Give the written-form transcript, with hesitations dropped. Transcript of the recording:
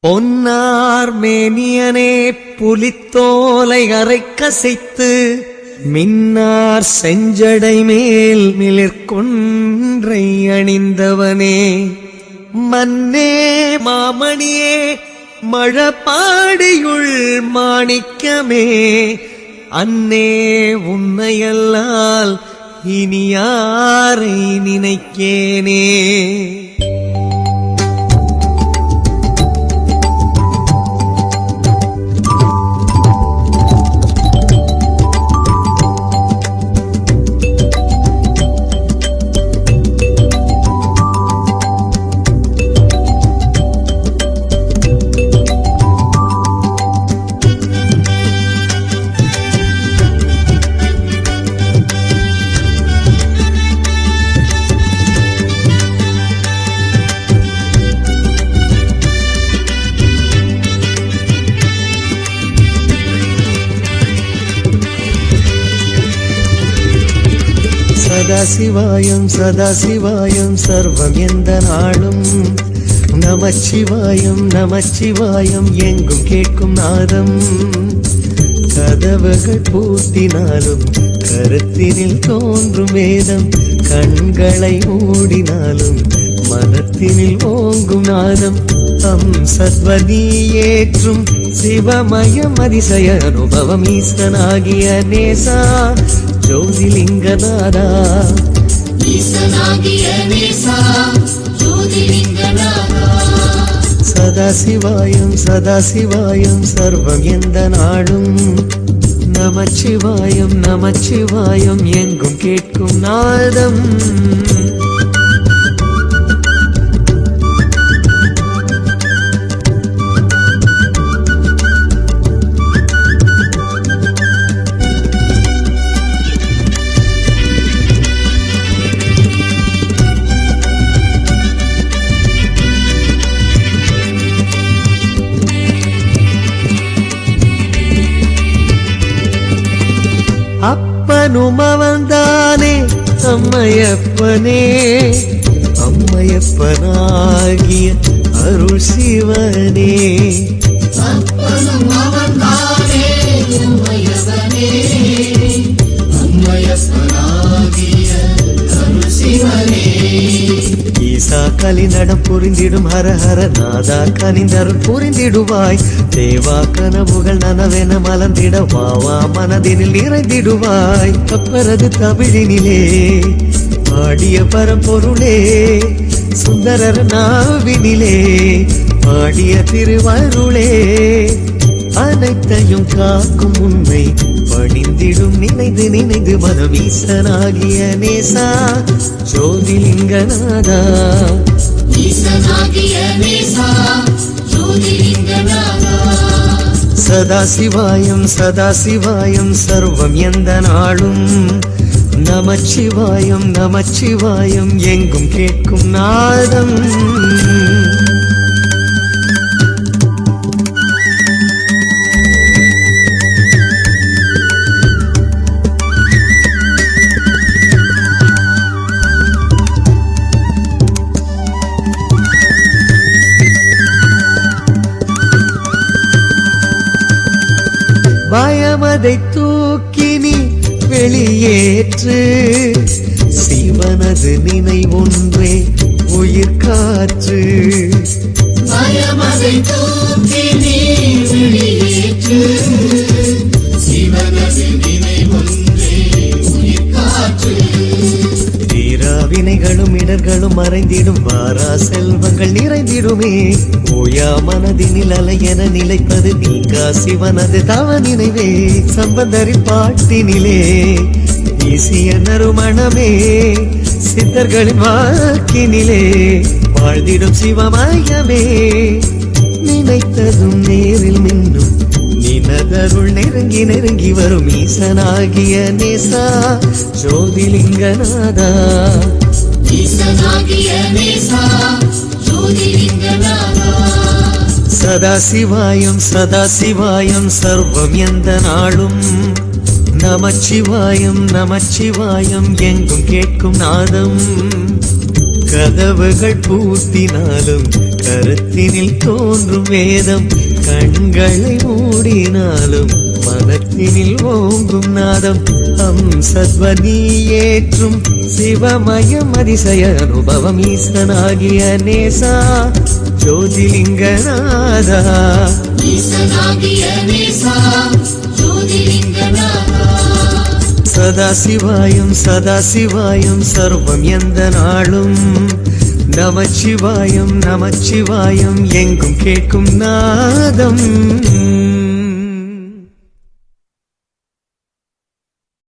பொன்னார் மேனியனே புலித்தோலை அரைக்கசைத்து மின்னார் செஞ்சடை மேல் மிளிர்கொன்றை அணிந்தவனே மன்னே மாமணியே மழபாடியுள் மாணிக்கமே அன்னே உன்னையல்லால் இனி யாரை நினைக்கேனே. சதாசிவாயம் சதாசிவாயம் சர்வம் எந்த நாளும் நமச்சிவாயம் நமச்சிவாயம் எங்கும் கேட்கும் நாதம். கதவுகள் பூட்டினாலும் கருத்தினில் தோன்றும் வேதம், கண்களை மூடினாலும் மனத்தினில் ஓங்கும் நாதம். சத்வதி ஏற்றும் சிவமயம் அதிசய அனுபவம் ஈசனாகிய நேசா ஜோதிலிங்கநாதா ஈசனாகிய நேசா ஜோதிலிங்கநாதா. சதாசிவாயம் சதாசிவாயம் சர்வம் எந்த நாடும் நமச்சிவாயம் நமச்சிவாயம் எங்கும் கேட்கும் நாதம். அப்பனும் அவன்தானே அம்மையப்பனே, அம்மையப்பனாகிய அருள் சிவனே. அப்பனும் அவன்தானே அம்மையப்பனே, அம்மையப்பனாகிய அருள் சிவனே. ஈசா கலிநடம் புரிந்திடும் ஹர ஹர நாதா கனிந்தருள் புரிந்திடுவாய். தேவா கனவுகள் நனவென மலர்ந்திட வாவா மனதினில் நிறைந்திடுவாய். அப்பரது தமிழினிலே பாடிய பரம்பொருளே, சுந்தரர் நாவினிலே பாடிய திருவருளே, அனைத்தையும் காக்கும் உண்மை பணிந்திடும் நினைந்து நினைந்து மனம் ஈசனாகிய நேசா ஜோதிலிங்கநாதா ஈசனாகிய நேசா ஜோதிலிங்கநாதா. சதாசிவாயம் சதாசிவாயம் சர்வம் எந்த நாளும் நமச்சிவாயம் நமச்சிவாயம் எங்கும் கேட்கும் நாதம். பயமதை தூக்கி நீ வெளியேற்று, சிவனது நினைவொன்றே உயிர் காற்று. பயமதை தூக்கி நீ வெளியேற்று, சிவனது நினைவொன்றே உயிர் காற்று. தீராவினைகளும் இடர்களும் மறைந்திடும் வாரா செல்வங்கள் நிறைந்திடுமே. ஓயா மனதினில் அலையென நிலைப்பது நீங்கா சிவனது தவ நினைவே. சம்பந்தரின் பாட்டினிலே வீசிய நறுமணமே, சித்தர்களின் வாக்கினிலே வாழ்ந்திடும் சிவமயமே. நினைத்ததும் நேரில் மின்னும் நினதருள் நெருங்கி நெருங்கி வரும் ஈசனாகிய நேசா ஜோதிலிங்கநாதா ஈசனாகிய நேசா ஜோதிலிங்கநாதா. சதாசிவாயம் சதாசிவாயம் சர்வம் எந்த நாளும் நமச்சிவாயம் நமச்சிவாயம் எங்கும் கேட்கும் நாதம். கதவுகள் பூட்டினாலும் கருத்தினில் தோன்றும் வேதம், கண்களை மூடினாலும் மனத்தினில் ஓங்கும் நாதம். சத்வனி ஏற்றும் சிவமயம் அதிசய அனுபவம் ஈசனாகிய நேசா ஜோதிலிங்கநாதா. ஈசனாகிய நேசா ஜோதிலிங்கநாதா. சதாசிவாயம் சதாசிவாயம் சர்வம் எந்த நாளும், நமச்சிவாயம் நமச்சிவாயம் எங்கும் கேட்கும் நாதம்.